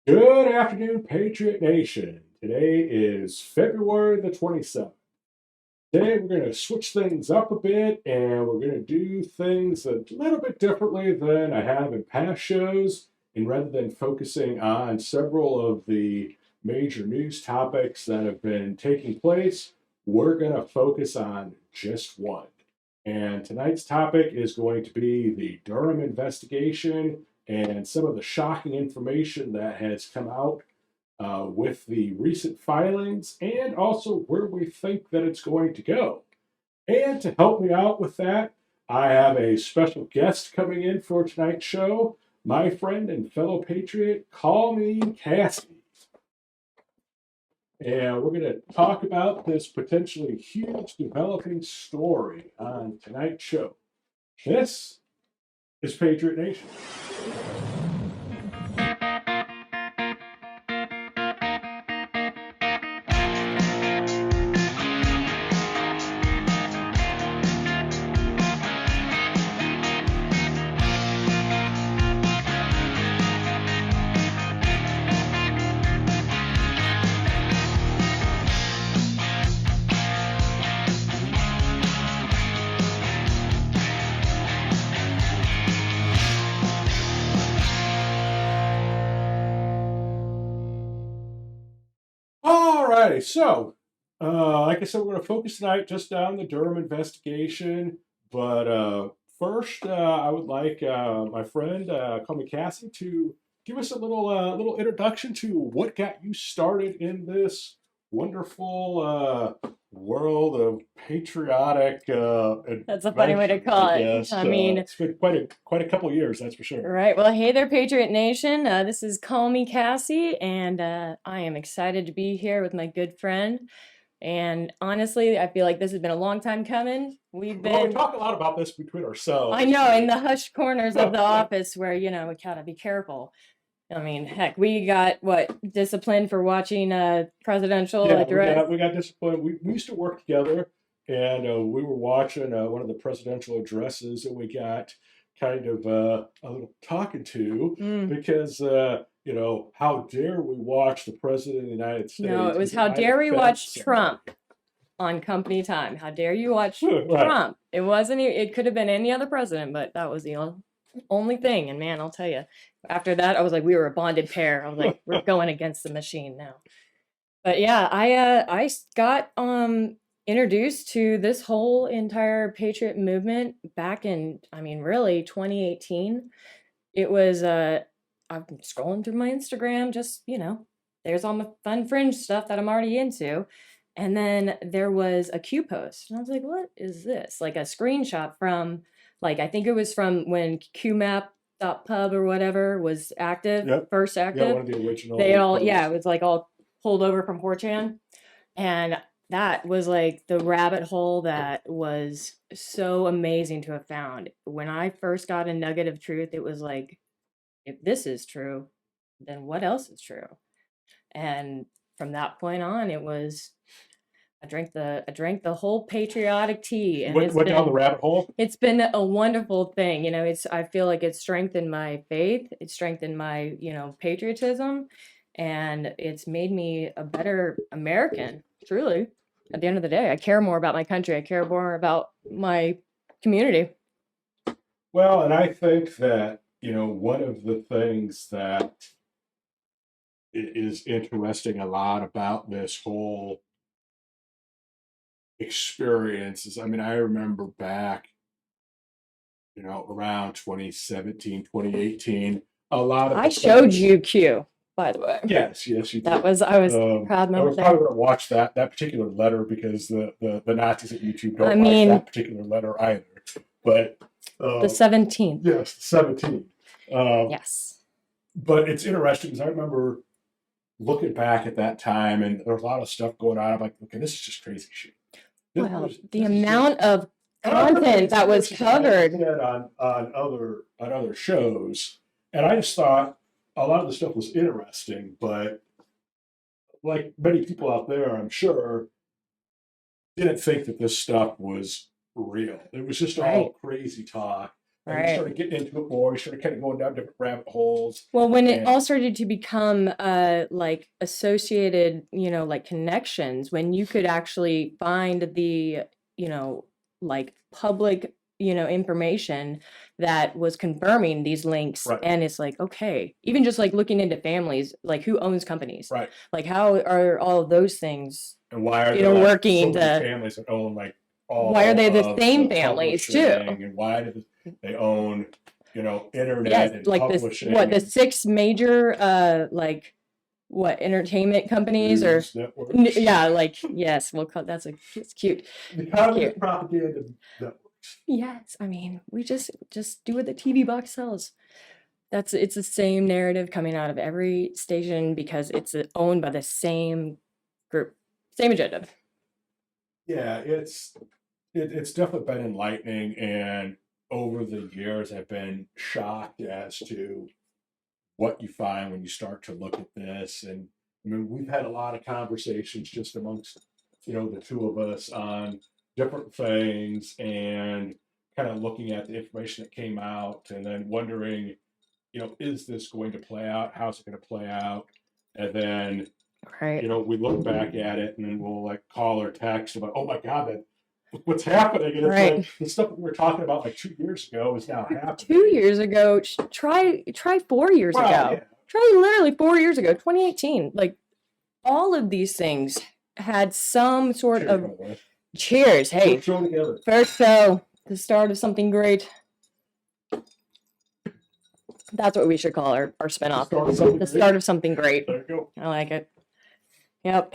Good afternoon, Patriot Nation. Today is February the 27th. Today we're going to switch things up a bit and we're going to do things a little bit differently than I have in past shows. And rather than focusing on several of the major news topics that have been taking place, we're going to focus on just one. And tonight's topic is going to be the Durham investigation and some of the shocking information that has come out with the recent filings and also where we think that it's going to go. And to help me out with that, I have a special guest coming in for tonight's show, my friend and fellow patriot, Call Me Cassie. And we're going to talk about this potentially huge developing story on tonight's show. This is Patriot Nation. Alrighty, so like I said, we're going to focus tonight just on the Durham investigation. But first, I would like my friend, call me Cassie, to give us a little introduction to what got you started in this wonderful world of patriotic. That's a funny way to call it. Yes, I mean, it's been quite a couple of years, that's for sure. right. Well, hey there, Patriot Nation. This is Call Me Cassie, and I am excited to be here with my good friend. And honestly, I feel like this has been a long time coming. We talk a lot about this between ourselves. I know, in the hushed corners of the office where, we gotta be careful. I mean, heck, we got disciplined for watching presidential address. We got disciplined. We used to work together, and we were watching one of the presidential addresses, and we got kind of a little talking to because how dare we watch the president of the United States? No, it was how dare we watch Trump on company time. How dare you watch Right. Trump? It wasn't. It could have been any other president, but that was the only thing. And man, I'll tell you, after that, I was like, we were a bonded pair. I was like, we're going against the machine now. But yeah, I got introduced to this whole entire Patriot movement back in, really 2018. It was I'm scrolling through my Instagram, just there's all my fun fringe stuff that I'm already into. And then there was a Q post, and I was like, what is this? Like a screenshot from, I think it was from when QMap.pub or whatever was active, Yep. first active. Yeah, one of the original. They all, it was all pulled over from 4chan. And that was the rabbit hole that was so amazing to have found. When I first got a nugget of truth, it was like, if this is true, then what else is true? And from that point on, it was I drank the whole patriotic tea, and went down the rabbit hole. It's been a wonderful thing. I feel like it's strengthened my faith. It's strengthened my patriotism, and it's made me a better American. Truly, at the end of the day, I care more about my country. I care more about my community. Well, and I think that one of the things that is interesting a lot about this whole experience is, I remember back, around 2017, 2018, a lot of I showed you Q, by the way. Yes, you did. I was proud moment. I was probably going to watch that particular letter because the Nazis at YouTube don't like that particular letter either. But the 17th. Yes, the 17th. Yes. But it's interesting because I remember looking back at that time, and there was a lot of stuff going on. I'm like, okay, this is just crazy shit. The amount of content that was covered on other shows, and I just thought a lot of the stuff was interesting, but like many people out there, I'm sure, didn't think that this stuff was real. It was just all crazy talk. And you started getting into it more. You started kind of going down different rabbit holes. Well, when it all started to become like associated, like connections, when you could actually find the, like public, information that was confirming these links, Right. and it's like, okay, even just like looking into families, like who owns companies, Right. like how are all of those things, and why are there working so many families that own like all why are they the of same the families too? publishing, and why do they own internet and like publishing? The 6 major like what entertainment companies news or networks. yeah, like yes, we'll call it's cute. The communist propaganda networks. Yes, I mean we just do what the TV box sells. It's the same narrative coming out of every station because it's owned by the same group, same agenda. Yeah, it's definitely been enlightening, and over the years I've been shocked as to what you find when you start to look at this. And I mean, we've had a lot of conversations just amongst the two of us on different things, and kind of looking at the information that came out, and then wondering, is this going to play out? How's it going to play out? And then right, we look back at it, and then we'll like call or text about, oh my God, that what's happening? And it's right. like the stuff that we were talking about like 2 years ago is now happening. 2 years ago, try 4 years ago. Yeah. Try literally 4 years ago, 2018. Like all of these things had some sort of cheers. Hey, show together. First show, the start of something great. That's what we should call our spinoff. The start of something great. There you go. I like it. Yep,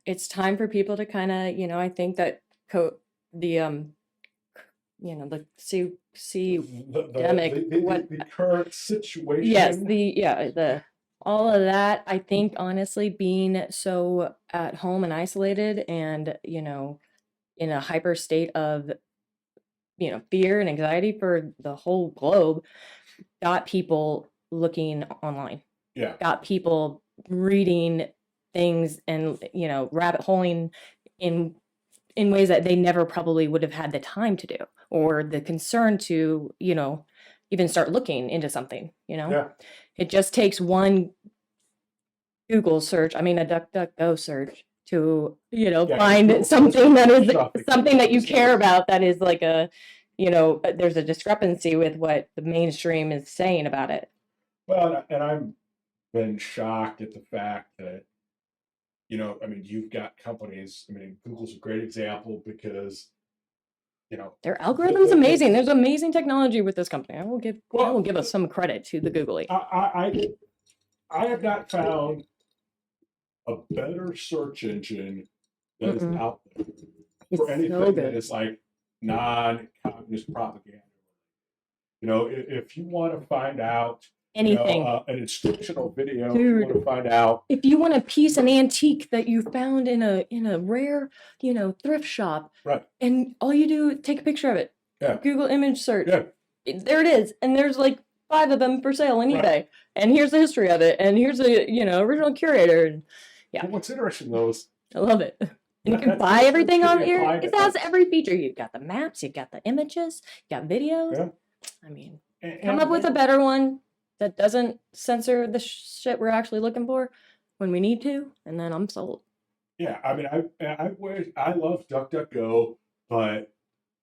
it's time for people to kind of, I think that the the current situation. Yes, all of that. I think honestly, being so at home and isolated, and in a hyper state of fear and anxiety for the whole globe, got people looking online. Yeah. Got people reading things and rabbit holing in ways that they never probably would have had the time to do, or the concern to even start looking into something. Yeah. It just takes one Google search, a DuckDuckGo search, to find something that is something that you care about, that is like a there's a discrepancy with what the mainstream is saying about it. Well, and I've been shocked at the fact that you've got companies. Google's a great example because their algorithm's amazing. There's amazing technology with this company. I will give us some credit to the Googly. I have not found a better search engine that is out there for anything that is like non-communist propaganda. If you want to find out anything, an instructional video, dude, if you want to find out, if you want an antique that you found in a rare thrift shop, right, and all you do is take a picture of it. Yeah. Google image search. Yeah. There it is, and there's like 5 of them for sale on eBay. Right. And here's the history of it, and here's the original curator. And yeah, but what's interesting though is I love it. And you can buy everything on here. It has every feature. You've got the maps, you've got the images, you got videos. Yeah. Come up with a better one that doesn't censor the shit we're actually looking for when we need to, and then I'm sold. Yeah, I love DuckDuckGo, but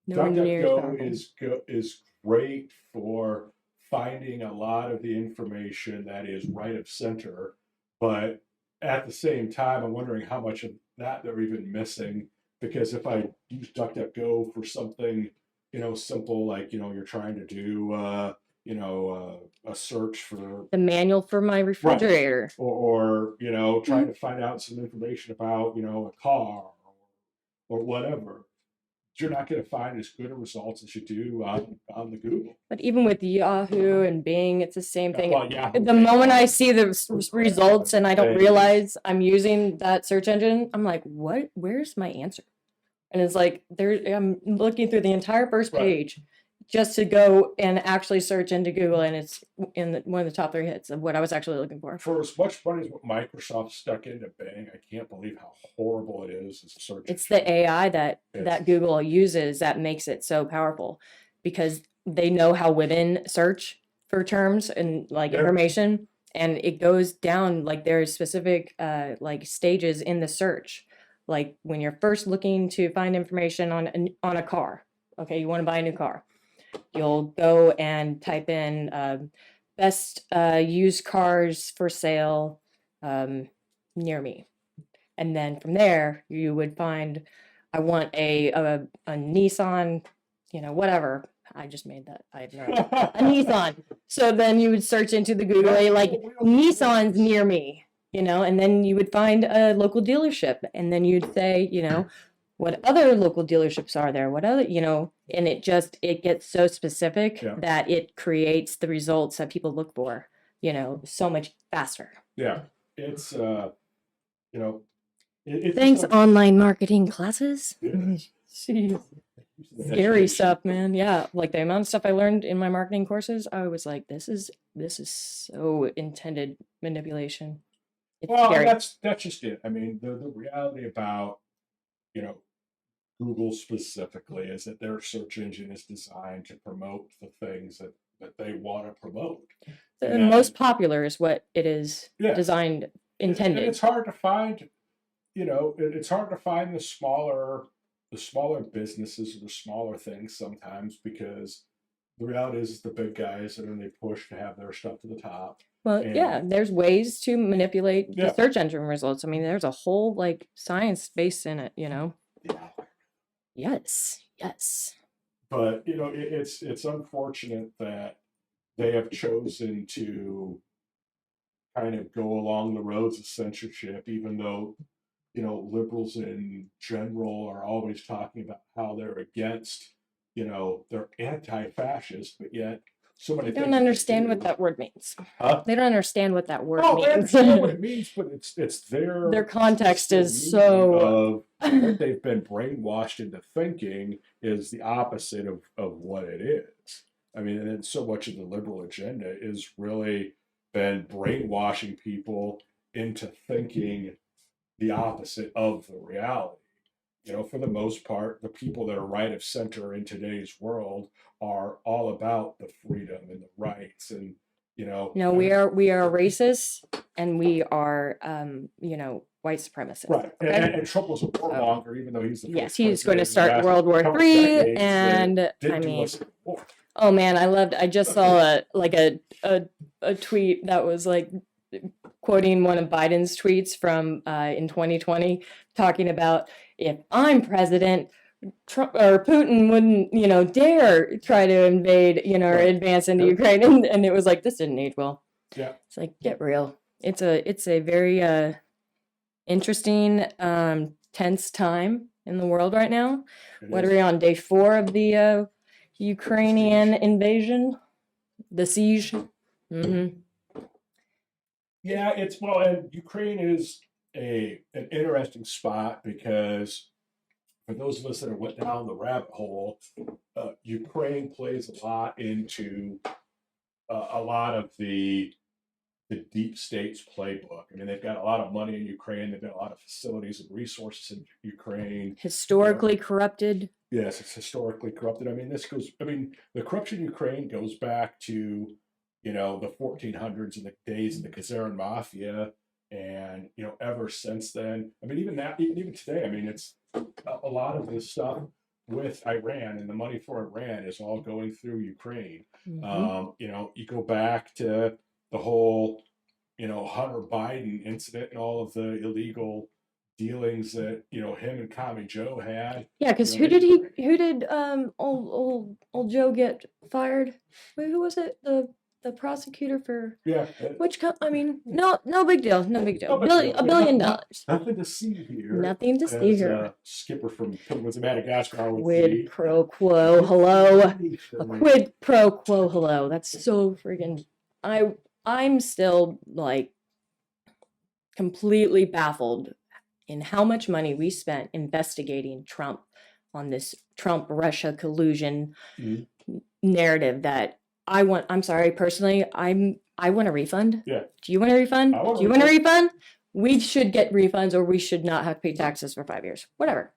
DuckDuckGo is great for finding a lot of the information that is right of center, but at the same time, I'm wondering how much of that they're even missing, because if I use DuckDuckGo for something, simple, like, you're trying to do, a search for the manual for my refrigerator, right, or trying to find out some information about, a car or whatever, you're not going to find as good a results as you do on the Google. But even with Yahoo and Bing, it's the same thing. Well, the moment I see the results and I don't realize I'm using that search engine, I'm like, what? Where's my answer? And it's like, I'm looking through the entire first page just to go and actually search into Google, and it's in one of the top 3 hits of what I was actually looking for. For as much money as what Microsoft stuck into Bing, I can't believe how horrible it is as a search. It's the AI that Google uses that makes it so powerful, because they know how women search for terms and like Yeah. information, and it goes down like there's specific like stages in the search. Like when you're first looking to find information on a car, okay, you want to buy a new car, you'll go and type in best used cars for sale near me, and then from there you would find, I want a Nissan, whatever. I just made that. I have no idea. A Nissan. So then you would search into the Google, like Nissans near me, and then you would find a local dealership, and then you'd say, what other local dealerships are there? What other, and it gets so specific that it creates the results that people look for, so much faster. Yeah. It's, Thanks, online marketing classes. Jeez. Scary stuff, man. Yeah, like the amount of stuff I learned in my marketing courses, I was like, this is so intended manipulation. It's scary. That's just it. I mean, the reality about Google specifically is that their search engine is designed to promote the things that they want to promote. The most popular is what it is designed, intended. And it's hard to find, it's hard to find the smaller businesses or the smaller things sometimes, because the reality is the big guys, and then they push to have their stuff to the top. Well, there's ways to manipulate the search engine results. I mean, there's a whole like science base in it, Yeah. Yes. But it's unfortunate that they have chosen to kind of go along the roads of censorship, even though liberals in general are always talking about how they're against, they're anti-fascist, but yet so many. They don't understand what that word means. Huh? They don't understand what that word means. They understand what it means, but it's their context is so of what they've been brainwashed into thinking is the opposite of what it is. I mean, and so much of the liberal agenda is really been brainwashing people into thinking the opposite of the reality. For the most part, the people that are right of center in today's world are all about the freedom and the rights, and No, we are racist, and we are white supremacists. Right. Okay? And Trump was a warmonger, even though he's the first he's going to start World War III, and I mean, oh man, I just saw a tweet that was like quoting one of Biden's tweets from in 2020, talking about, if I'm president, Trump or Putin wouldn't, dare try to invade, or advance into Ukraine, and it was like, this didn't age well. Yeah, it's like, get real. It's a very interesting, tense time in the world right now. What are we on, day 4 of the Ukrainian invasion, the siege? Mm-hmm. Yeah, and Ukraine is an interesting spot, because for those of us that went down the rabbit hole, Ukraine plays a lot into a lot of the deep state's playbook. I mean, they've got a lot of money in Ukraine. They've got a lot of facilities and resources in Ukraine. Historically corrupted. Yes, it's historically corrupted. I mean, the corruption in Ukraine goes back to the 1400s and the days of the Kazarian Mafia, and ever since then. I mean, even today. I mean, it's a lot of this stuff with Iran, and the money for Iran is all going through Ukraine. Mm-hmm. You go back to the whole Hunter Biden incident and all of the illegal dealings that him and Commie Joe had. Yeah, because who did old Joe get fired? Wait, who was it? The prosecutor for which I mean, no big deal, $1 billion. Nothing to see here. Nothing to see here. Skipper from Penguins of Madagascar. Quid pro quo, hello. A quid pro quo, hello. That's so friggin'. I'm still like completely baffled in how much money we spent investigating Trump on this Trump-Russia collusion narrative that I'm sorry, personally, I want a refund. Yeah. Do you want a refund? Do you want a refund? We should get refunds, or we should not have to pay taxes for 5 years. Whatever.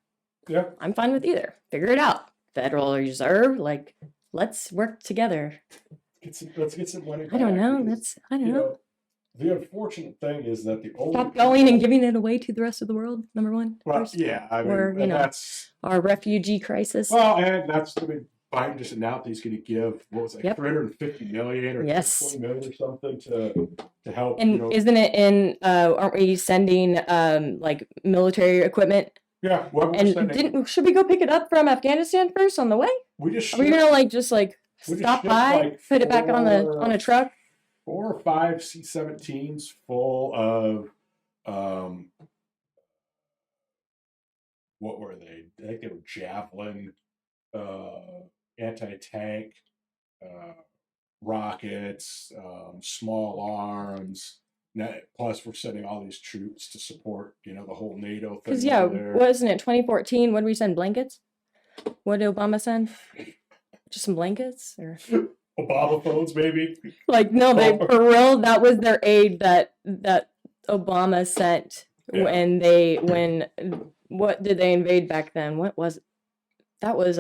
Yeah. I'm fine with either. Figure it out. Federal Reserve, like, let's work together. Let's get some money. I don't back know. because, I don't know. The unfortunate thing is that the only Stop going and giving it away to the rest of the world. Number one. well, First. yeah, I mean, Or, you and know, that's our refugee crisis. well, and that's I mean, Biden just announced he's going to give what was it, Yep. 350 million or Yes. 20 million or something to help. And isn't it in? Aren't we sending like military equipment? Yeah. Well, And should we go pick it up from Afghanistan first on the way? We just Are we gonna just stop by, put it back on a truck? 4 or 5 C-17s full of what were they? I think they were Javelin anti-tank rockets, small arms. Plus, we're sending all these troops to support, the whole NATO thing. Because wasn't it 2014? What did we send? Blankets? What did Obama send? Just some blankets or Obama phones, maybe? No, they for real. That was their aid that Obama sent when what did they invade back then? What was it? That was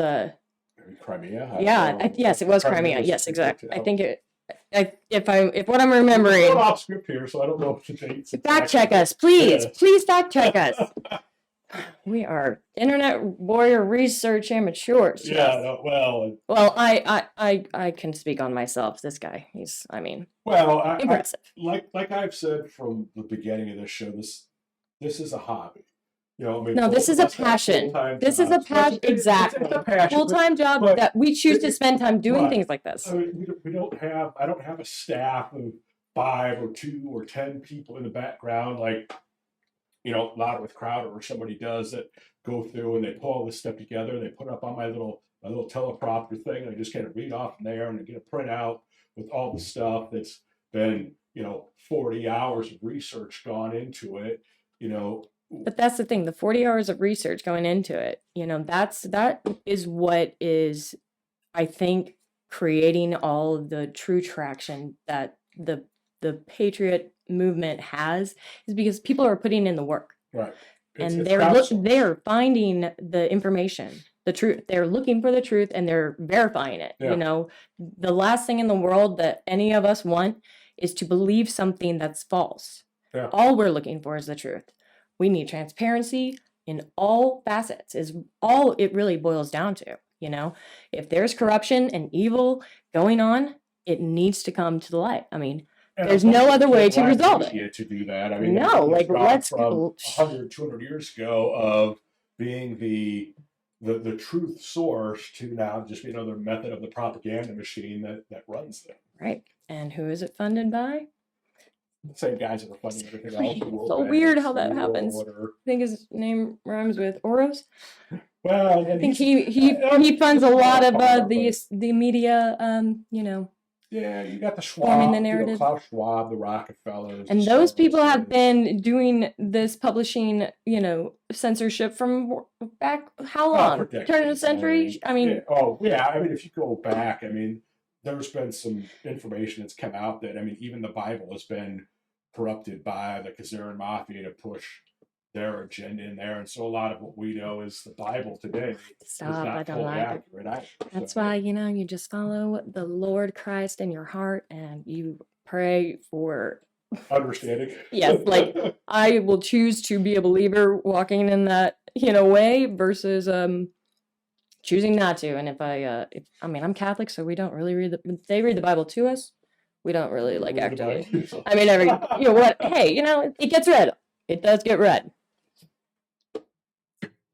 Crimea. Yeah, yes, it was Crimea. Yes, exactly. I think it. If what I'm remembering. I'm off script here, so I don't know if the dates. Fact check us, please. Yeah. Please fact check us. We are internet warrior research amateurs. Yeah, well. Well, I can speak on myself. This guy, impressive. Like I've said from the beginning of this show, this is a hobby. No, this is a passion. This is a passion. Exactly. Full-time job that we choose to spend time doing things like this. I mean, I don't have a staff of 5 or 2 or 10 people in the background, like, a lot with Crowder or somebody does that go through and they pull all this stuff together and they put it up on my little teleprompter thing. And I just kind of read off from there and I get a printout with all the stuff that's been, 40 hours of research gone into it, But that's the thing, the 40 hours of research going into it, that is what is, I think, creating all of the true traction that the Patriot movement has, is because people are putting in the work. Right. And they're finding the information, the truth. They're looking for the truth and they're verifying it. Yeah. The last thing in the world that any of us want is to believe something that's false. Yeah. All we're looking for is the truth. We need transparency in all facets, is all it really boils down to. If there's corruption and evil going on, it needs to come to the light. I mean, there's no other way to resolve it. To do that. I mean, no, let's from 100, 200 years ago of being the truth source to now just be another method of the propaganda machine that runs them. Right. And who is it funded by? The same guys that are funding everything else. It's so weird how that happens. I think his name rhymes with Oros. Well, I think he funds a lot of the media. Yeah, you got the Schwab, forming the narrative. Klaus Schwab, the Rockefellers, and those people have been doing this publishing, censorship from back how long? Turn of the century. I mean, if you go back, there's been some information that's come out that even the Bible has been corrupted by the Khazarian mafia to push their agenda in there, and so a lot of what we know is the Bible today is not fully accurate. That's why you just follow the Lord Christ in your heart and you pray for understanding. Yes, I will choose to be a believer walking in that way versus choosing not to. And if I'm Catholic, so we don't really they read the Bible to us. We don't really actively. Hey, it gets read. It does get read.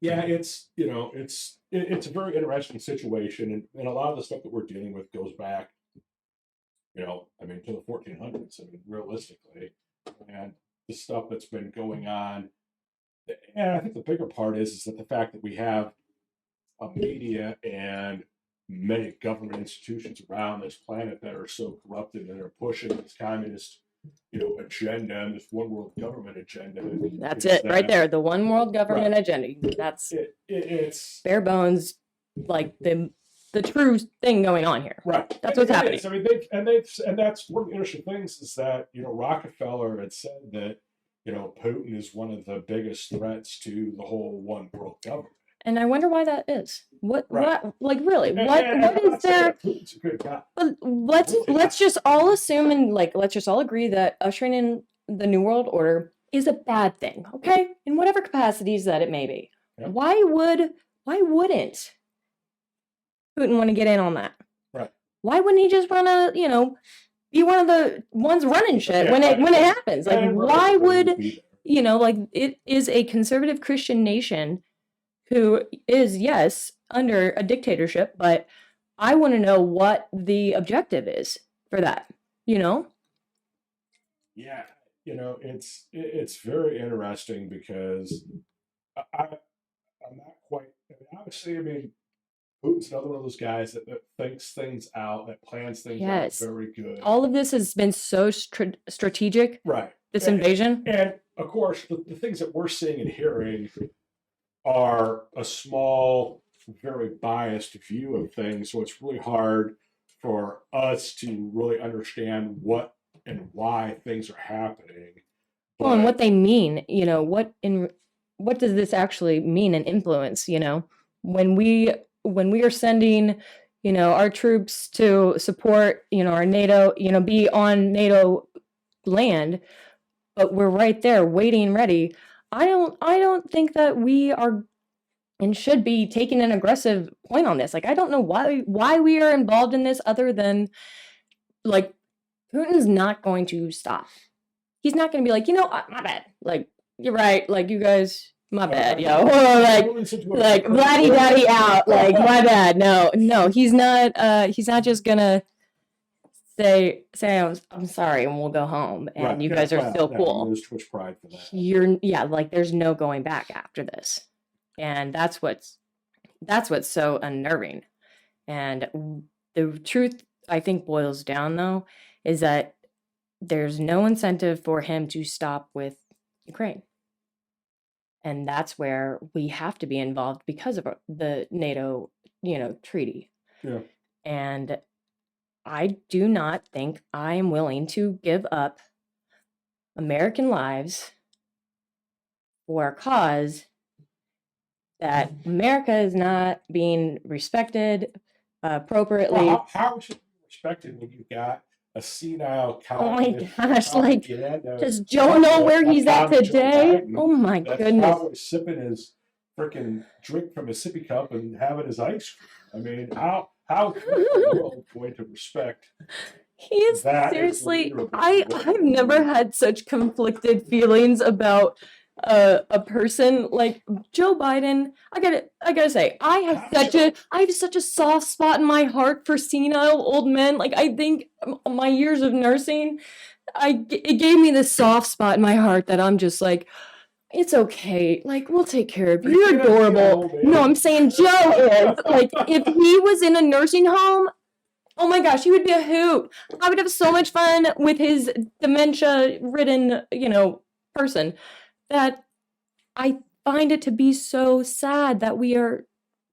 Yeah, it's a very interesting situation, and a lot of the stuff that we're dealing with goes back, to the 1400s. Realistically, and the stuff that's been going on. And I think the bigger part is that the fact that we have a media and many government institutions around this planet that are so corrupted and are pushing this communist agenda and this one world government agenda. That's it right there. The one world government agenda. That's it's bare bones, the true thing going on here. Right. That's what's happening. And that's one of the interesting things is that, Rockefeller had said that, Putin is one of the biggest threats to the whole one world government. And I wonder why that is. Right. What, like, really, And what I'm is not saying there? Putin's a good guy. But let's just all assume and like let's just all agree that ushering in the New World Order is a bad thing, okay? In whatever capacities that it may be. Yeah. Why wouldn't Putin want to get in on that? Right. Why wouldn't he just want to, be one of the ones running shit when it happens? Like, why would like, it is a conservative Christian nation who is, yes, under a dictatorship, but I want to know what the objective is for that, Yeah, it's very interesting because I'm not quite. Obviously, Putin's another one of those guys that thinks things out, that plans things out very good. All of this has been so strategic. Right. This invasion. And of course, the things that we're seeing and hearing are a small, very biased view of things. So it's really hard for us to really understand what and why things are happening. Well, and what they mean, what does this actually mean and influence, when we are sending, our troops to support, our NATO, be on NATO land, but we're right there waiting ready. I don't think that we are and should be taking an aggressive point on this. Like, I don't know why we are involved in this other than, like, Putin's not going to stop. He's not going to be like, my bad. Like, you're right. Like, you guys, my bad, yo. like blatty daddy out. Like, my bad. No, he's not just gonna say I'm sorry and we'll go home and right. You guys are still cool. There's Twitch pride for that. Like, there's no going back after this. And that's what's so unnerving. And the truth, I think, boils down, though, is that there's no incentive for him to stop with Ukraine. And that's where we have to be involved because of the NATO, treaty. Yeah. And I do not think I am willing to give up American lives for a cause that America is not being respected appropriately. Well, how should be respected when you got a senile oh my gosh, does Joe know where he's at today? Oh my goodness. Probably sipping his freaking drink from a sippy cup and having his ice cream. How is the world going to respect? He is seriously, I've never had such conflicted feelings about a person like Joe Biden. I gotta say, I have such a soft spot in my heart for senile old men. Like, I think my years of nursing, it gave me this soft spot in my heart that I'm just like, it's okay. Like, we'll take care of you. You're adorable. No, I'm saying Joe is. Like, if he was in a nursing home, oh my gosh, he would be a hoot. I would have so much fun with his dementia-ridden, person. That I find it to be so sad that we are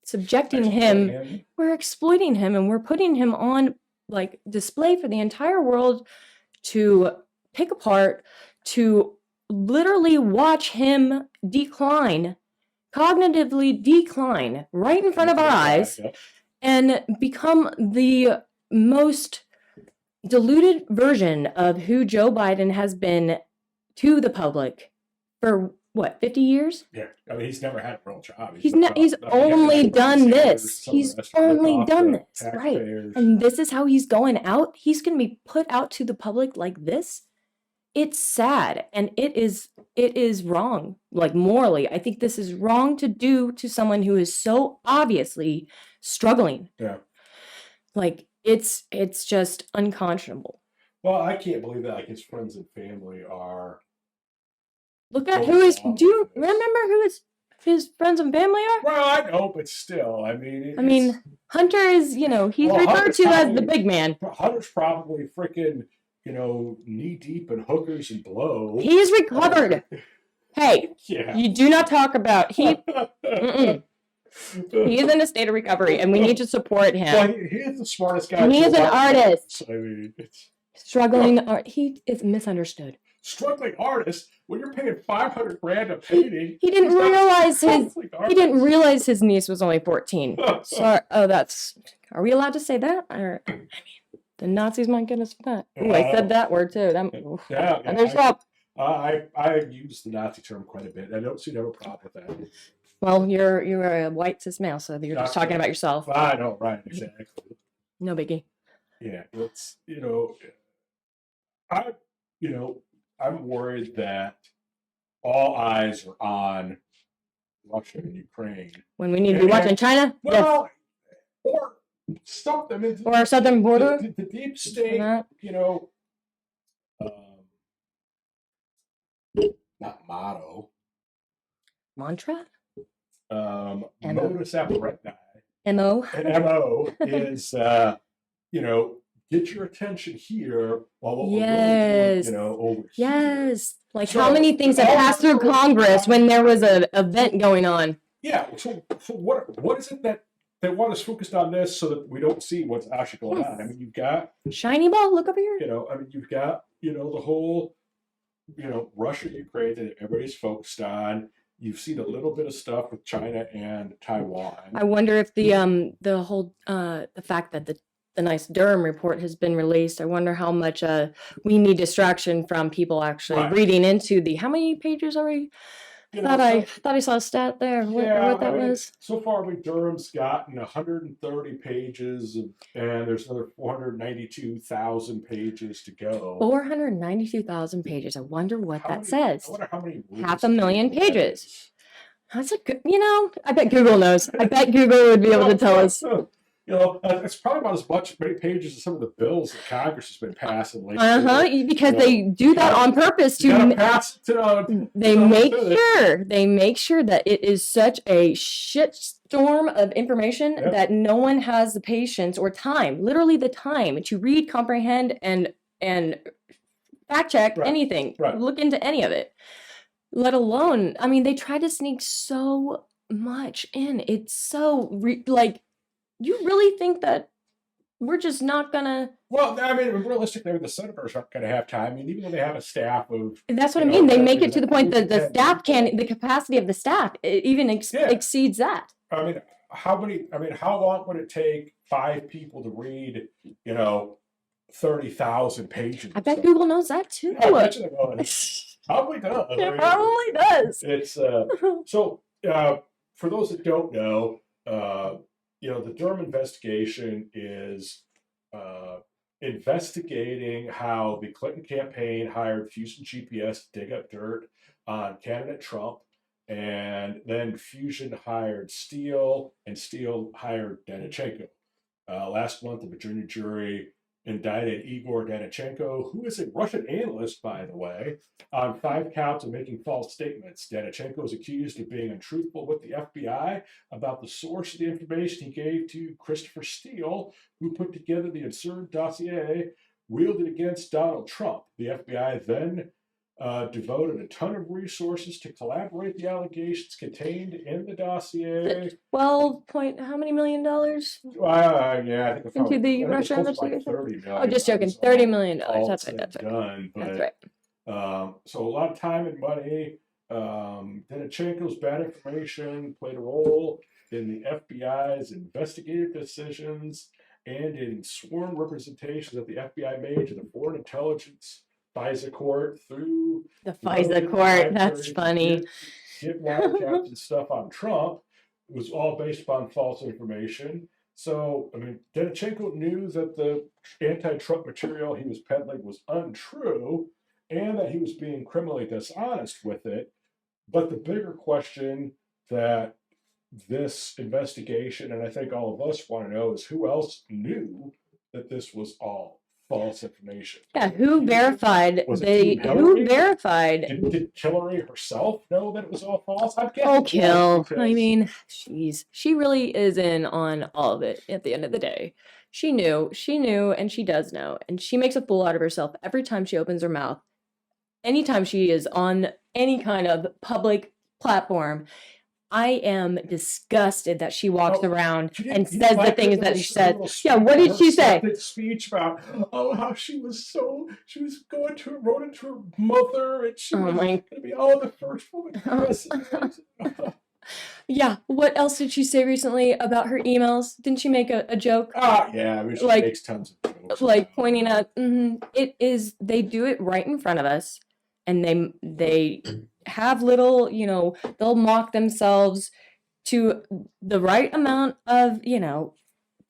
subjecting him. We're exploiting him, and we're putting him on, like, display for the entire world to pick apart, to literally watch him cognitively decline right in front of our eyes, and become the most diluted version of who Joe Biden has been to the public for what, 50 years? Yeah, he's never had a real job. He's only done this. He's only done this, right? And this is how he's going out. He's going to be put out to the public like this. It's sad, and it is wrong. Like, morally, I think this is wrong to do to someone who is so obviously struggling. Yeah. Like, it's just unconscionable. Well, I can't believe that, like, his friends and family are. Look at who is. Do you remember who his friends and family are? Well, I know, but still, Hunter is, he's referred to as the big man. Hunter's probably freaking, knee deep in hookers and blow. He's recovered. Hey, yeah. You do not talk about he. He is in a state of recovery, and we need to support him. Well, he is the smartest guy. And he is an artist. It's struggling art. He is misunderstood. struggling artist when you're paying $500,000 a painting. He didn't realize his niece was only 14. Sorry. Oh, that's. Are we allowed to say that? Or I mean, the Nazis might get us for that. Oh, I said that word too. Yeah. There's stop. I use the Nazi term quite a bit. I don't see no problem with that. Well, you're a white cis male, so you're just talking about yourself. I know, right? Exactly. No biggie. Yeah, it's I'm worried that all eyes are on Russia and Ukraine when we need to be watching China. Well, or stop them or our southern border. The deep state, not motto, mantra. Modus operandi. MO. And MO is get your attention here while what we're doing, over here. Yes. Like so, how many things have passed through Congress when there was an event going on? Yeah. So what is it that they want us focused on this so that we don't see what's actually going on? I mean, you've got shiny ball. Look over here. You've got the whole Russia, Ukraine that everybody's focused on. You've seen a little bit of stuff with China and Taiwan. I wonder if the whole the fact that the nice Durham Report has been released. I wonder how much we need distraction from people actually reading into the. How many pages are we? I thought I saw a stat there. What that was? So far, Durham's gotten 130 pages, and there's another 492,000 pages to go. 492,000 pages. I wonder what that says. I wonder how many. 500,000 pages. That's a good. I bet Google knows. I bet Google would be able to tell us. It's probably about as many pages as some of the bills that Congress has been passing lately. Because they do that on purpose to pass they make sure that it is such a shit storm of information that no one has the patience or time, literally the time to read, comprehend, and fact check anything, look into any of it. Let alone, I mean, they try to sneak so much in. It's so you really think that we're just not gonna? Well, I mean, realistically, the senators aren't going to have time. I mean, even though they have a staff of. That's what I mean. They make it to the point that the staff the capacity of the staff even exceeds that. I mean, how long would it take 5 people to read, 30,000 pages? I bet Google knows that too. I bet you probably does. It probably does. It's so for those that don't know. The Durham investigation is investigating how the Clinton campaign hired Fusion GPS to dig up dirt on candidate Trump, and then Fusion hired Steele, and Steele hired Danichenko. Last month, the Virginia jury indicted Igor Danichenko, who is a Russian analyst, by the way, on 5 counts of making false statements. Danichenko is accused of being untruthful with the FBI about the source of the information he gave to Christopher Steele, who put together the absurd dossier wielded against Donald Trump. The FBI then devoted a ton of resources to collaborate the allegations contained in the dossier. How many $million? I think into the Russia investigation. Like 30 million. Oh, just joking. $30 million. That's right. Done, but, that's right. So a lot of time and money. Danichenko's bad information played a role in the FBI's investigative decisions and in sworn representations that the FBI made to the Foreign Intelligence FISA court through the FISA court. That's funny. Get wiretaps and stuff on Trump. It was all based upon false information. So, I mean, Danichenko knew that the anti-Trump material he was peddling was untrue and that he was being criminally dishonest with it. But the bigger question that this investigation, and I think all of us want to know, is who else knew that this was all false information? Yeah, who verified? Who verified? Did Hillary herself know that it was all false? Kill. I mean, she really is in on all of it at the end of the day. She knew, and she does know. And she makes a fool out of herself every time she opens her mouth. Anytime she is on any kind of public platform, I am disgusted that she walks around and you says the like things her that little she said. little Yeah, speech, what did her she say? acceptance speech about how she was going to wrote it to her mother, and she was going to be the first woman president. Yeah. What else did she say recently about her emails? Didn't she make a joke? Yeah, I mean, she makes tons of jokes. Like pointing out, it is, they do it right in front of us, and they have little, they'll mock themselves to the right amount of,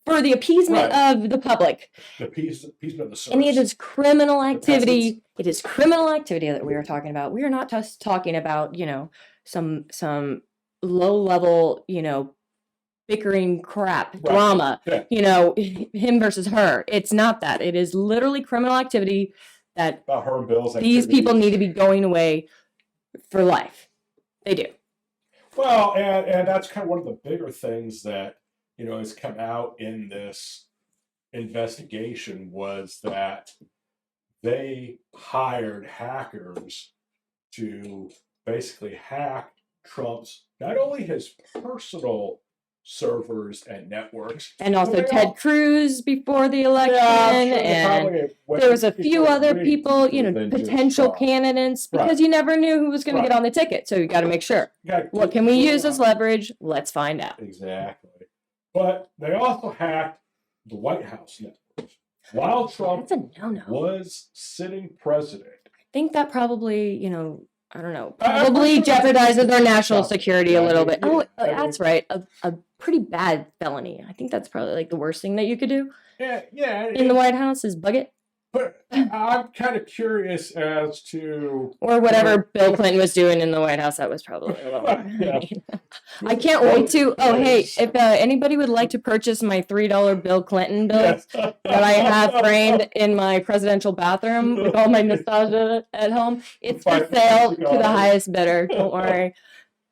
for the appeasement of the public. The appeasement of the source. And it is criminal activity. It is criminal activity that we are talking about. We are not just talking about, some low level, bickering crap drama, him versus her. It's not that. It is literally criminal activity that about her and Bill's these people need to be going away for life. They do. Well, and that's kind of one of the bigger things that, has come out in this investigation was that they hired hackers to basically hack Trump's, not only his personal servers and networks, and also Ted Cruz before the election, and there was a few other people, potential candidates, because you never knew who was going to get on the ticket, so you got to make sure. What can we use as leverage? Let's find out. Exactly. But they also hacked the White House networks while Trump was sitting president. I think that probably, I don't know, probably jeopardizes our national security a little bit. That's right. A pretty bad felony. I think that's probably like the worst thing that you could do. Yeah. In the White House is bug it. But I'm kind of curious as to... Or whatever Bill Clinton was doing in the White House, that was probably a little... I can't wait to... Oh, hey, if anybody would like to purchase my $3 Bill Clinton bill that I have framed in my presidential bathroom with all my nostalgia at home, it's for sale to the highest bidder. Don't worry.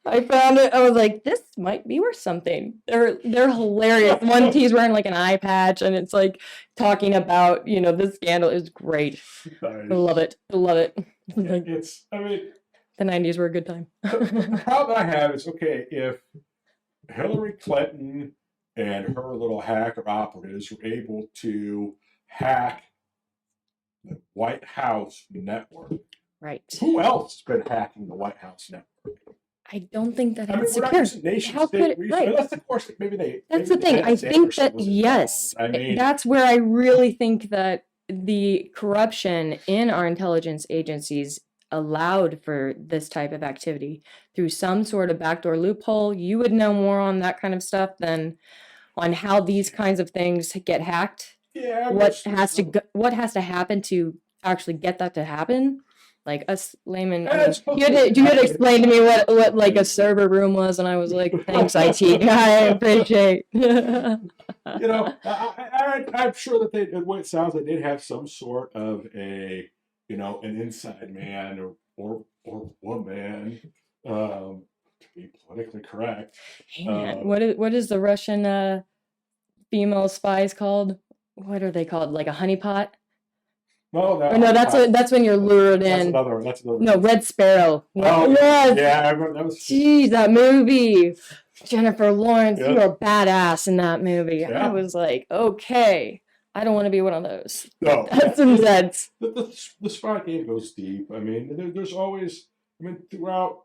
I found it. I was like, this might be worth something. They're hilarious. One, he's wearing like an eye patch, and it's like talking about, this scandal is great. Nice. I love it. It's, the 90s were a good time. The problem I have is, okay, if Hillary Clinton and her little hacker operatives were able to hack the White House network, right? Who else has been hacking the White House network? I don't think that it's secure. How could it? Right. Unless, of course, maybe they. That's the thing. I think that yes, that's where I really think that the corruption in our intelligence agencies allowed for this type of activity through some sort of backdoor loophole. You would know more on that kind of stuff than on how these kinds of things get hacked. Yeah. What has to happen to actually get that to happen? Like us layman, you had to explain to me what like a server room was, and I was like, "Thanks, IT guy, I appreciate." I'm sure that the way it sounds, they did have some sort of an inside man or woman, to be politically correct. Man, what is the Russian female spies called? What are they called? Like a honeypot? No, that's when you're lured in. That's another. No, Red Sparrow. Oh, yes. Yeah, I remember that was. Jeez, that movie. Jennifer Lawrence, you were badass in that movie. Yeah. I was like, okay, I don't want to be one of those. No, that's intense. The spy game goes deep. There's always. Throughout.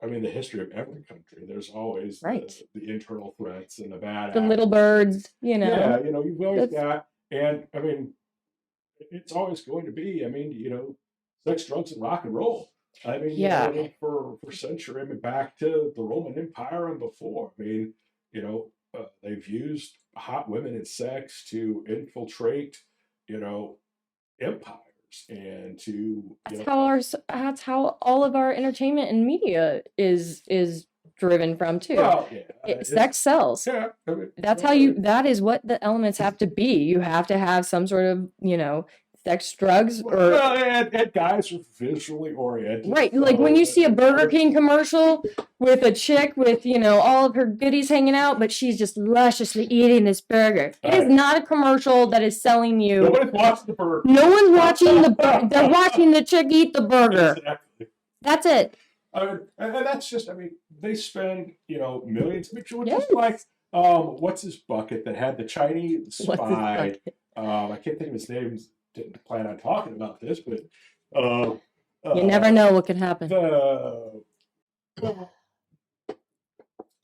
The history of every country, there's always the internal threats and the bad. The little birds, Yeah, you've always got, and it's always going to be, sex, drugs, and rock and roll. For centuries, back to the Roman Empire and before. They've used hot women and sex to infiltrate, empires and to. That's how all of our entertainment and media is driven from too. Well, yeah, sex sells. Yeah, that's how that is what the elements have to be. You have to have some sort of, sex, drugs, and guys are visually oriented. Right, like when you see a Burger King commercial with a chick with, all of her goodies hanging out, but she's just lusciously eating this burger. It is not a commercial that is selling you. Nobody's watching the burger. No one's watching the burger. They're watching the chick eat the burger. Exactly. That's it. And that's just, I mean, they spend, millions. I mean, just Yes. like, what's his bucket that had the Chinese What's his spy? bucket? I can't think of his name. Didn't plan on talking about this, but uh, You never know what could happen. the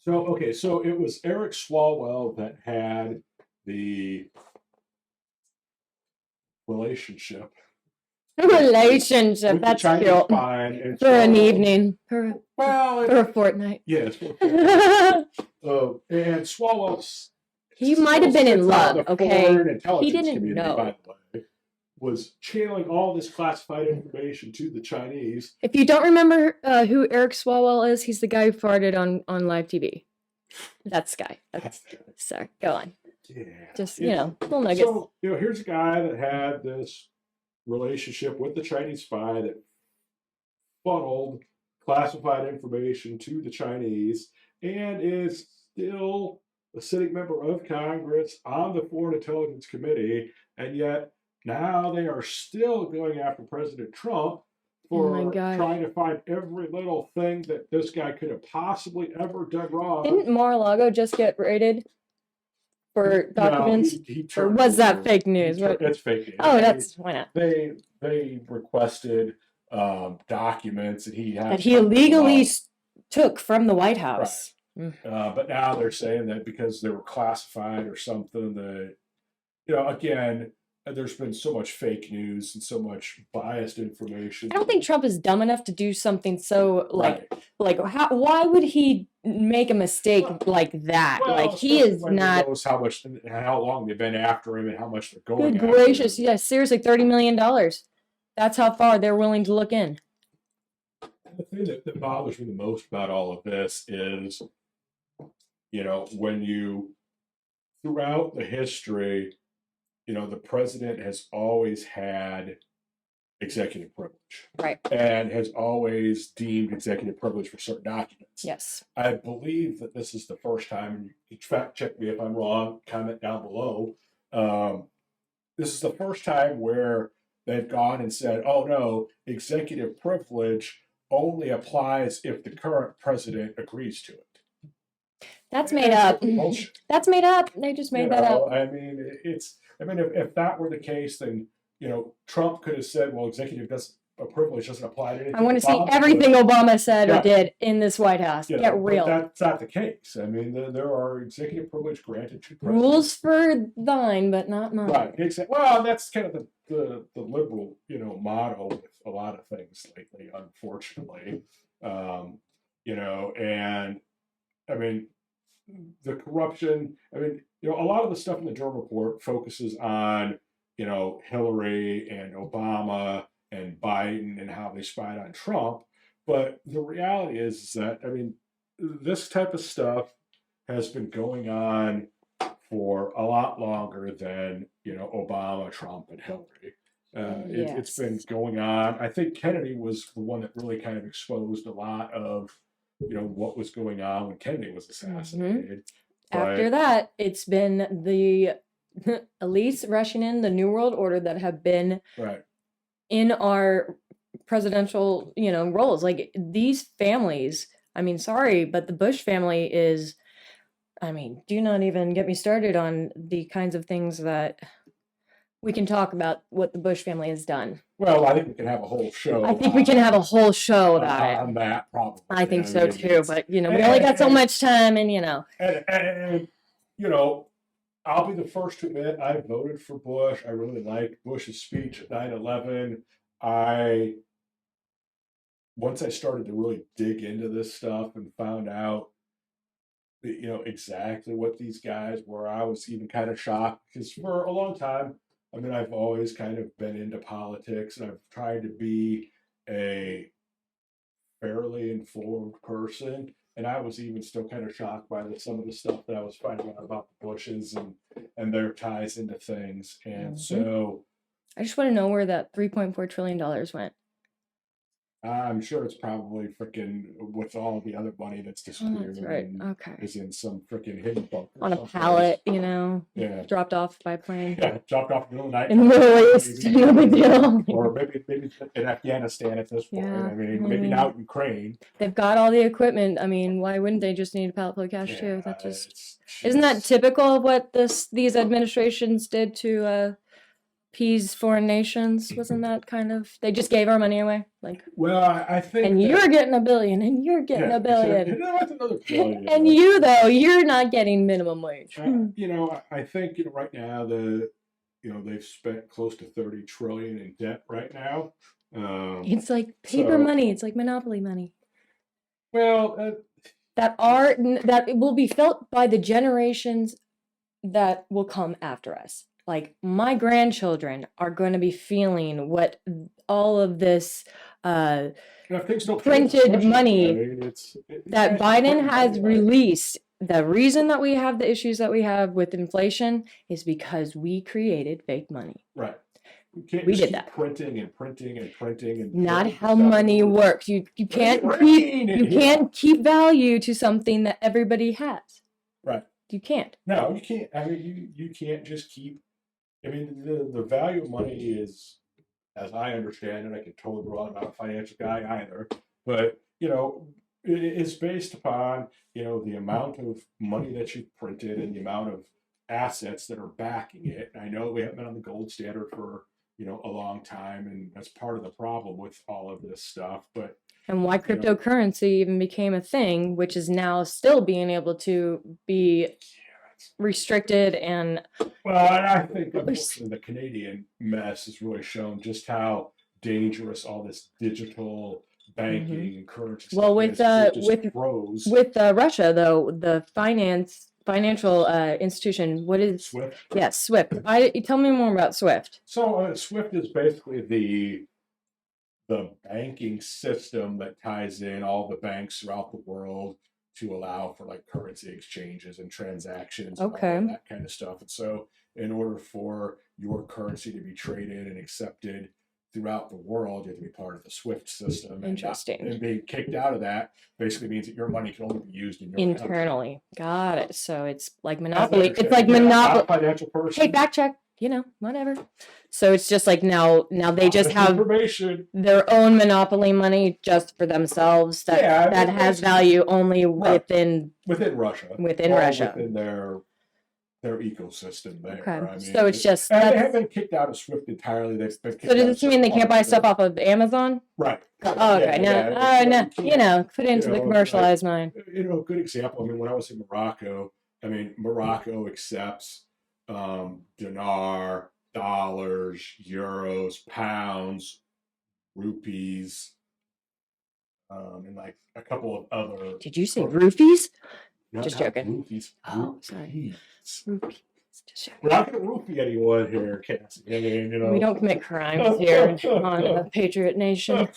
so it was Eric Swalwell that had the relationship Relationship. with the That's Chinese cute. spy, and For an Swalwell- evening. For Well, a fortnight. yes. And Swalwell, He might have been in love, okay? He didn't community, know. by the way, was channeling all this classified information to the Chinese. If you don't remember who Eric Swalwell is, he's the guy who farted on live TV. That's the guy. Sorry, go on. Yeah. Just, little nuggets. So, here's a guy that had this relationship with the Chinese spy that funneled classified information to the Chinese and is still a sitting member of Congress on the Foreign Intelligence Committee, and yet now they are still going after President Trump for trying to find every little thing that this guy could have possibly ever done wrong. Didn't Mar-a-Lago just get raided for documents? No, or was that fake news? It's fake news. Oh, why not? They requested documents that he had that he illegally took from the White House. Right. But now they're saying that because they were classified or something, that again, there's been so much fake news and so much biased information. I don't think Trump is dumb enough to do something so why would he make a mistake like that? Well, he is not. Knows how long they've been after him and how much they're going. Good gracious! Yes, seriously, $30 million. That's how far they're willing to look in. The thing that bothers me the most about all of this is, when you throughout the history. The president has always had executive privilege. Right. And has always deemed executive privilege for certain documents. Yes. I believe that this is the first time, you fact check me if I'm wrong, comment down below. This is the first time where they've gone and said, oh no, executive privilege only applies if the current president agrees to it. That's made up. That's made up. They just made that up. I mean, if that were the case, then Trump could have said, "Well, privilege doesn't apply to anything." I want to see everything Obama said or did in this White House. Get real. That's not the case. I mean, there are executive privilege granted to presidents. Rules for thine, but not mine. Right. Exactly. Well, that's kind of the liberal motto with a lot of things lately, unfortunately. And I mean. The corruption, a lot of the stuff in the Durham Report focuses on, Hillary and Obama and Biden and how they spied on Trump. But the reality is that, this type of stuff has been going on for a lot longer than, Obama, Trump, and Hillary. It's been going on. I think Kennedy was the one that really kind of exposed a lot of what was going on when Kennedy was assassinated. Mm-hmm. After that, it's been the elites rushing in the New World Order that have been in our presidential, roles. Like these families, sorry, but the Bush family is, do not even get me started on the kinds of things that we can talk about what the Bush family has done. Well, I think we can have a whole show. I think we can have a whole show about it. On that, probably. I think so too. But we only got so much time, and And I'll be the first to admit I voted for Bush. I really liked Bush's speech at 9/11. Once I started to really dig into this stuff and found out, exactly what these guys were, I was even kind of shocked because for a long time. I've always kind of been into politics, and I've tried to be a fairly informed person. And I was even still kind of shocked by some of the stuff that I was finding out about the Bushes and their ties into things. And so, I just want to know where that $3.4 trillion went. I'm sure it's probably freaking with all the other money that's Oh, disappeared that's right. and Okay. is in some freaking hidden bunker On a someplace. pallet, you know, Yeah. dropped off by plane. Yeah, dropped off in the middle of the night. In the Middle East, maybe, no big deal. or maybe in Afghanistan at this point. Yeah, I mean, maybe now Ukraine. They've got all the equipment. I mean, why wouldn't they just need a pallet full of cash too? That just isn't that typical of what these administrations did to appease foreign nations? Wasn't that kind of they just gave our money away? Like, well, I think, and you're getting $1 billion, and you're getting $1 billion, that's another billion. and you though you're not getting minimum wage. You know, I think right now they've spent close to 30 trillion in debt right now. It's like paper money. It's like monopoly money. Well, that it will be felt by the generations that will come after us. Like my grandchildren are going to be feeling what all of this printed money that Biden has released. The reason that we have the issues that we have with inflation is because we created fake money. Right. We did that. Printing and printing and printing and not how money works. You can't keep value to something that everybody has. Right. You can't. No, you can't. I mean, you can't just keep. I mean, the value of money is, as I understand it, I can totally be wrong. I'm not a financial guy either, but it's based upon the amount of money that you've printed and the amount of assets that are backing it. And I know we haven't been on the gold standard for a long time, and that's part of the problem with all of this stuff. But and why cryptocurrency even became a thing, which is now still being able to be restricted and I think unfortunately the Canadian mess has really shown just how dangerous all this digital banking and currency stuff is. With Russia though, the financial institution, what is SWIFT? Yes, SWIFT. Tell me more about SWIFT. So SWIFT is basically the banking system that ties in all the banks throughout the world to allow for like currency exchanges and transactions and all that kind of stuff. And so in order for your currency to be traded and accepted throughout the world, you have to be part of the SWIFT system. Interesting. And being kicked out of that basically means that your money can only be used in your internally. Country. Got it. So it's like monopoly. It's like monopoly. Financial person. Hey, back check. Whatever. So it's just like now they just have their own monopoly money just for themselves that has value only within Russia. Within Russia. Within their ecosystem there. Okay. I mean, so it's just they haven't been kicked out of SWIFT entirely. They've been kicked so does this mean they can't buy stuff off of Amazon? Right. Oh, okay. No. Put it into the commercialized mind. A good example. I mean, when I was in Morocco, Morocco accepts dinar, dollars, euros, pounds, rupees, and like a couple of other. Did you say roofies? Just joking. Rupees. Oh, sorry. Rupees. We're not going to roofie anyone here, Cassie. I mean, we don't commit crimes here on the Patriot Nation.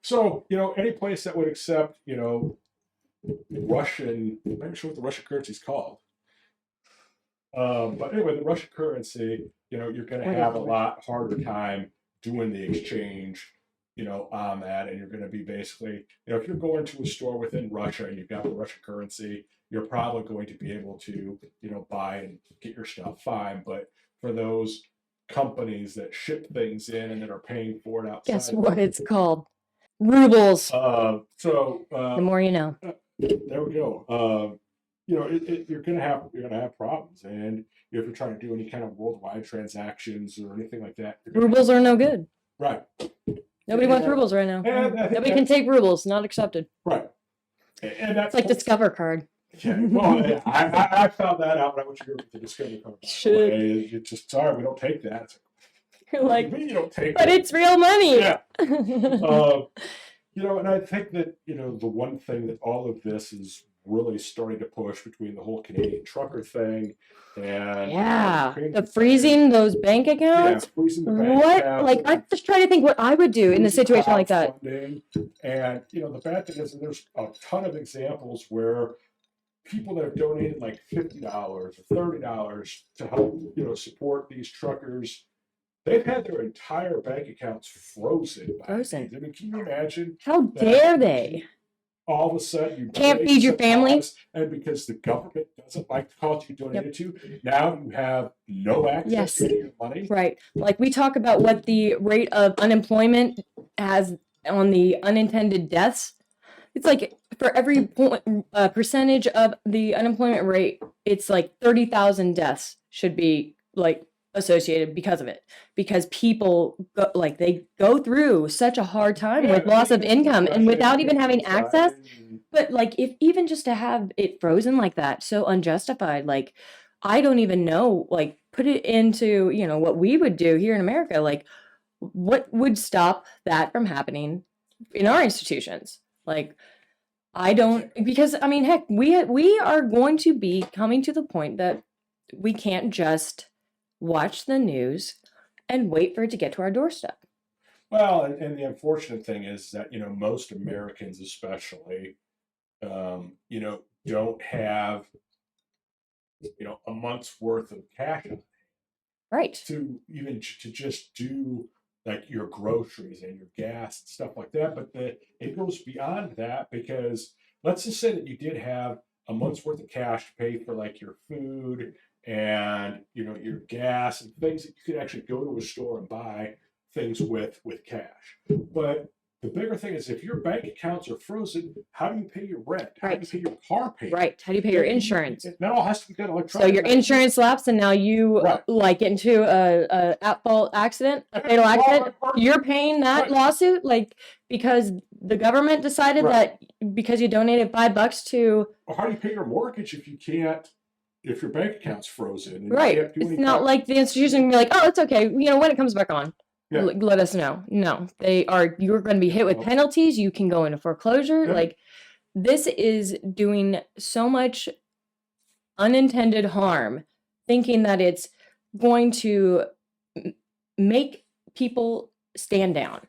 So, any place that would accept, Russian, I'm not sure what the Russian currency is called. But anyway, the Russian currency, you're going to have a lot harder time doing the exchange, on that. And you're going to be basically, if you're going to a store within Russia and you've got the Russian currency, you're probably going to be able to, buy and get your stuff fine. But for those companies that ship things in and that are paying for it outside. Guess what it's called? Rubles. The more you know. There we go. You're gonna have problems, and if you're trying to do any kind of worldwide transactions or anything like that, rubles are no good. Right. Nobody wants rubles right now. Nobody can take rubles. Not accepted. Right. And that's like Discover card. Yeah. Well, I found that out when I went to Europe with the Discover card. It's just sorry, we don't take that. You're like, you don't take but it's real money. Yeah. And I think that the one thing that all of this is really starting to push between the whole Canadian trucker thing and the freezing those bank accounts. Freezing the bank accounts. Like I'm just trying to think what I would do in a situation like that. And the bad thing is that there's a ton of examples where people that have donated like $50 or $30 to help support these truckers they've had their entire bank accounts frozen. Frozen. I mean, can you imagine? How dare they? All of a sudden, you can't feed your family, and because the government doesn't like the cause you donated to, now you have no access to your money. Right. Like we talk about what the rate of unemployment has on the unintended deaths. It's like for every percentage of the unemployment rate, it's like 30,000 deaths should be like associated because of it, because people they go through such a hard time with loss of income and without even having access. But like, if even just to have it frozen like that, so unjustified, like I don't even know, like put it into, what we would do here in America, like what would stop that from happening in our institutions? Like I don't, because I mean, heck, we are going to be coming to the point that we can't just watch the news and wait for it to get to our doorstep. Well, and the unfortunate thing is that, most Americans especially, don't have, a month's worth of cash right to just do like your groceries and your gas and stuff like that. But it goes beyond that, because let's just say that you did have a month's worth of cash to pay for like your food and your gas and things that you could actually go to a store and buy things with cash. But the bigger thing is, if your bank accounts are frozen, how do you pay your rent? How do you pay your car payment? Right. How do you pay your insurance? That all has to be done electronically. So your insurance lapses, and now you like get into a at-fault accident, a fatal accident. You're paying that lawsuit, like because the government decided that because you donated $5 to. Well, how do you pay your mortgage if you can't? If your bank account's frozen, right? It's not like the institution can be like, oh, it's okay. When it comes back on. Yeah. Let us know. No, you're going to be hit with penalties. You can go into foreclosure. Yeah. Like this is doing so much unintended harm, thinking that it's going to make people stand down.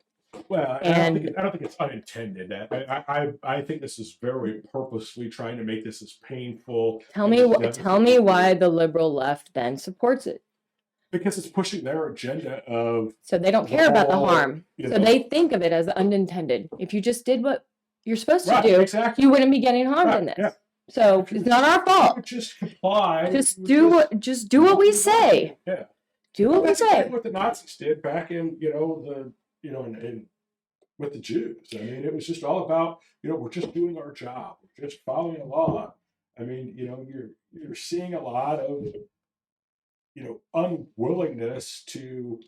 Well, I don't think it's unintended. I think this is very purposely trying to make this as painful. Tell me why the liberal left then supports it. Because it's pushing their agenda of. So they don't care about the harm. So they think of it as unintended. If you just did what you're supposed to do, you wouldn't be getting harmed in this. Yeah. So it's not our fault. Just comply. Just do what we say. Yeah. Do what we say. What the Nazis did back in with the Jews. I mean, it was just all about we're just doing our job. We're just following along. I mean, you're seeing a lot of unwillingness to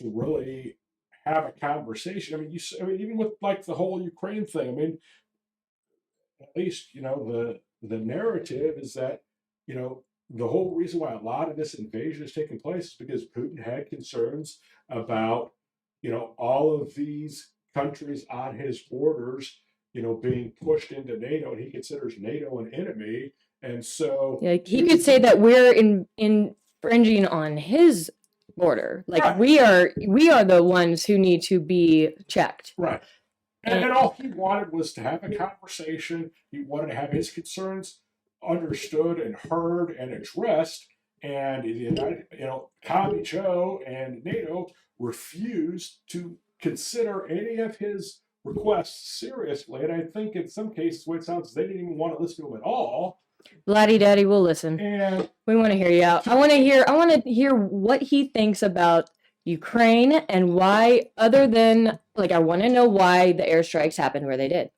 really have a conversation. I mean, even with like the whole Ukraine thing. I mean, at least the narrative is that the whole reason why a lot of this invasion is taking place is because Putin had concerns about all of these countries on his borders being pushed into NATO, and he considers NATO an enemy. And so he could say that we're infringing on his border. Like we are the ones who need to be checked. Right. And all he wanted was to have a conversation. He wanted to have his concerns understood and heard and addressed. And the United, Tommy Joe and NATO refused to consider any of his requests seriously. And I think in some cases, what it sounds, they didn't even want to listen to him at all. Laddie Daddy, we'll listen. And we want to hear you out. I want to hear what he thinks about Ukraine and why, other than I want to know why the airstrikes happened where they did.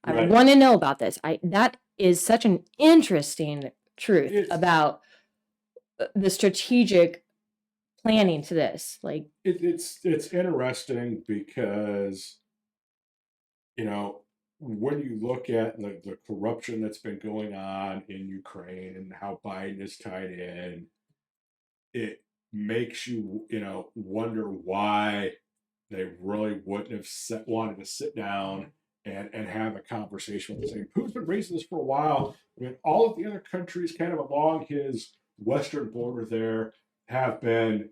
I want to know about this. That is such an interesting truth about the strategic planning to this. Like it's interesting because when you look at the corruption that's been going on in Ukraine and how Biden is tied in, it makes you wonder why they really wouldn't have wanted to sit down and have a conversation with the same. Putin's been raising this for a while. I mean, all of the other countries kind of along his western border there have been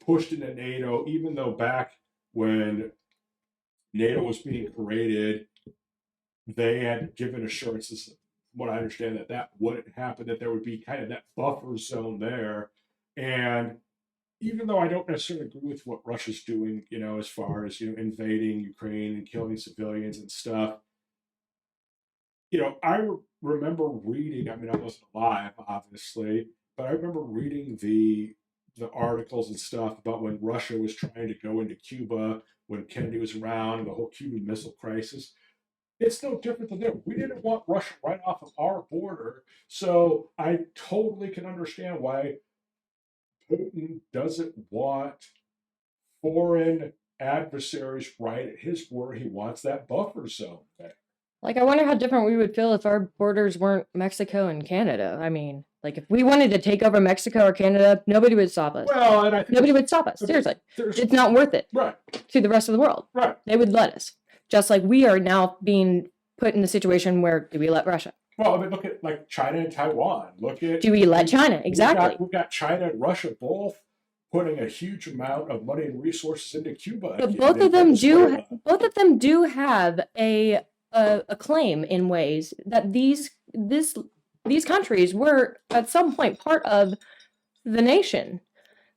pushed into NATO, even though back when NATO was being created, they had given assurances, from what I understand, that wouldn't happen, that there would be kind of that buffer zone there. And even though I don't necessarily agree with what Russia's doing, as far as invading Ukraine and killing civilians and stuff, I remember reading. I mean, I wasn't alive, obviously, but I remember reading the articles and stuff about when Russia was trying to go into Cuba when Kennedy was around and the whole Cuban Missile Crisis. It's no different than them. We didn't want Russia right off of our border, so I totally can understand why Putin doesn't want foreign adversaries right at his border. He wants that buffer zone there. Like, I wonder how different we would feel if our borders weren't Mexico and Canada. I mean, like, if we wanted to take over Mexico or Canada, nobody would stop us. Well, and I think Nobody would stop us. Seriously. It's not worth it right to the rest of the world. Right. They would let us. Just like we are now being put in the situation where do we let Russia? Well, I mean, look at like China and Taiwan. Do we let China? Exactly. We've got China and Russia both putting a huge amount of money and resources into Cuba. But both of them do have a claim in ways that these countries were at some point part of the nation.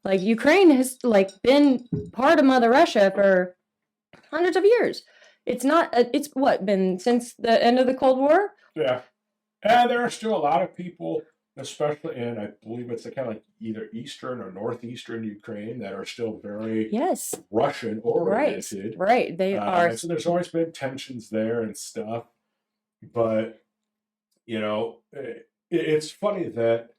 Like Ukraine has been part of Mother Russia for hundreds of years. It's not. It's been since the end of the Cold War. Yeah, and there are still a lot of people, especially in I believe it's kind of like either eastern or northeastern Ukraine, that are still very Russian oriented. Right. They are. So there's always been tensions there and stuff, but it's funny that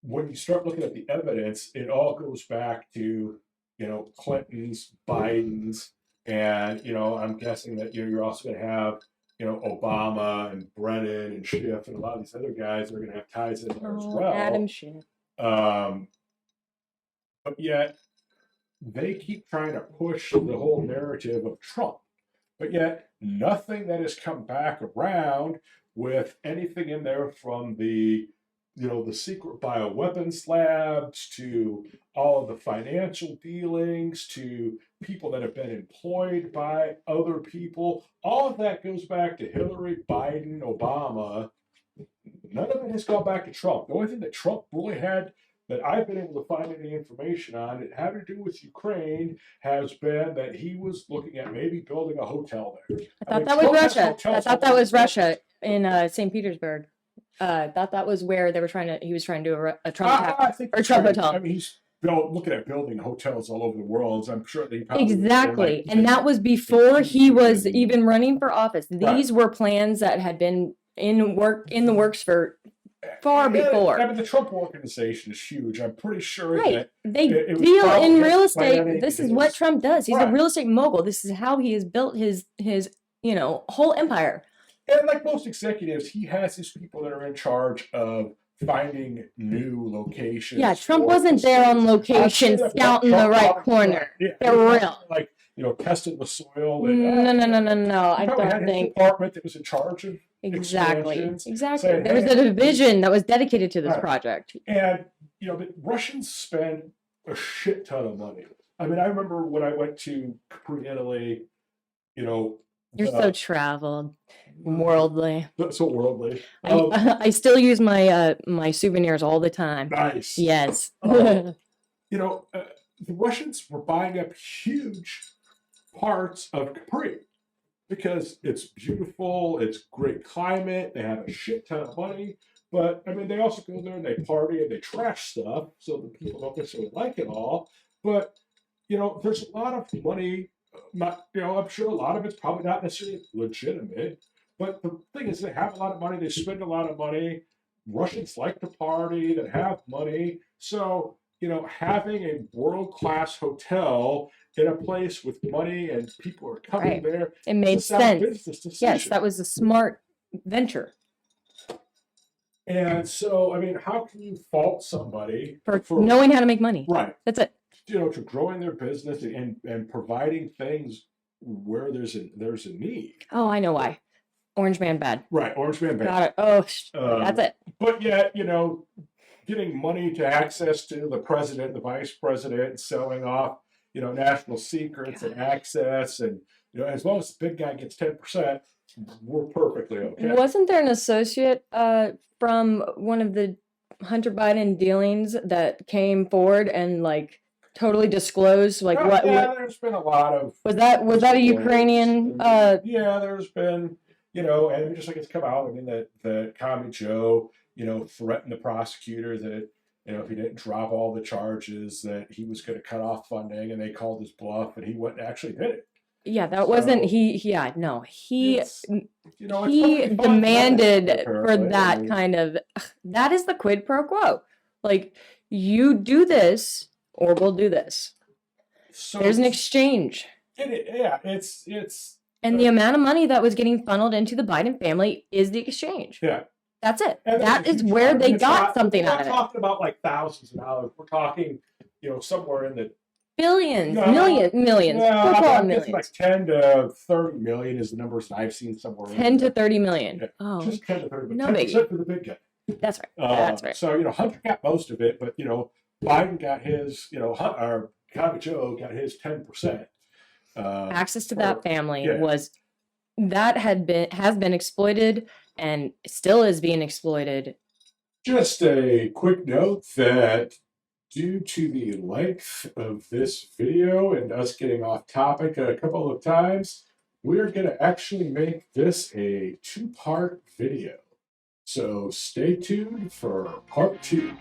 when you start looking at the evidence, it all goes back to Clinton's, Biden's. And I'm guessing that you're also going to have Obama and Brennan and Schiff and a lot of these other guys are going to have ties in there as well. Adam Schiff. But yet they keep trying to push the whole narrative of Trump. But yet nothing that has come back around with anything in there from the secret bioweapons labs to all of the financial dealings to people that have been employed by other people. All of that goes back to Hillary, Biden, Obama. None of it has gone back to Trump. The only thing that Trump really had that I've been able to find any information on it having to do with Ukraine has been that he was looking at maybe building a hotel there. I thought that was Russia in St. Petersburg. Thought that was where they were he was trying to do a Trump Trump hotel. I mean, he's looking at building hotels all over the world. So I'm sure they exactly, and that was before he was even running for office. These were plans that had been in the works for far before. I mean, the Trump organization is huge. I'm pretty sure that they deal in real estate. This is what Trump does. He's a real estate mogul. This is how he has built his whole empire. And like most executives, he has his people that are in charge of finding new locations. Yeah, Trump wasn't there on location scouting the right corner. Yeah, they're real. Like, testing the soil. No. I don't think. Department that was in charge of Exactly. Saying, there was a division that was dedicated to this project. And, the Russians spend a shit ton of money. I mean, I remember when I went to Capri, Italy, You're so traveled, worldly. So worldly. I still use my my souvenirs all the time. Nice. Yes. The Russians were buying up huge parts of Capri because it's beautiful, it's great climate, they have a shit ton of money. But I mean, they also go there and they party and they trash stuff, so the people don't necessarily like it all. But there's a lot of money. I'm sure a lot of it's probably not necessarily legitimate, but the thing is, they have a lot of money, they spend a lot of money. Russians like to party, that have money. So, having a world-class hotel in a place with money and people are coming there, it made sense. Yes, that was a smart venture. And so, I mean, how can you fault somebody for knowing how to make money? Right. That's it. To growing their business and providing things where there's a need. Oh, I know why. Orange Man bad. Right, Orange Man bad. Got it. Oh, that's it. But yet, getting money to access to the president, the vice president, selling off, national secrets and access, and as long as the big guy gets 10%, we're perfectly okay. Wasn't there an associate from one of the Hunter Biden dealings that came forward and like totally disclosed like what there's been a lot of was that a Ukrainian yeah, there's been, and just like it's come out, I mean that Commie Joe, threatened the prosecutor that, if he didn't drop all the charges that he was going to cut off funding, and they called his bluff and he went and actually did it. Yeah, that wasn't he It's he perfectly fine demanded for for that, that apparently. kind of that is the quid pro quo. Like, you do this or we'll do this. So There's an exchange. it's And the amount of money that was getting funneled into the Biden family is the exchange. yeah. That's it. And That is where they got something out of it. We're not talking about like thousands of dollars. We're talking, somewhere in the Billions, No, millions. yeah, We'll call it it's millions. like 10 to 30 million is the numbers that I've seen somewhere. 10 to 30 million. Yeah, Oh, just 10 to 30, but no 10% biggie. for the big guy. That's right. That's right. So, Hunter got most of it, but, Biden got his, or Commie Joe got his 10%. Access to that family yeah. has been exploited and still is being exploited. Just a quick note that due to the length of this video and us getting off topic a couple of times, we're going to actually make this a 2-part video. So stay tuned for part 2.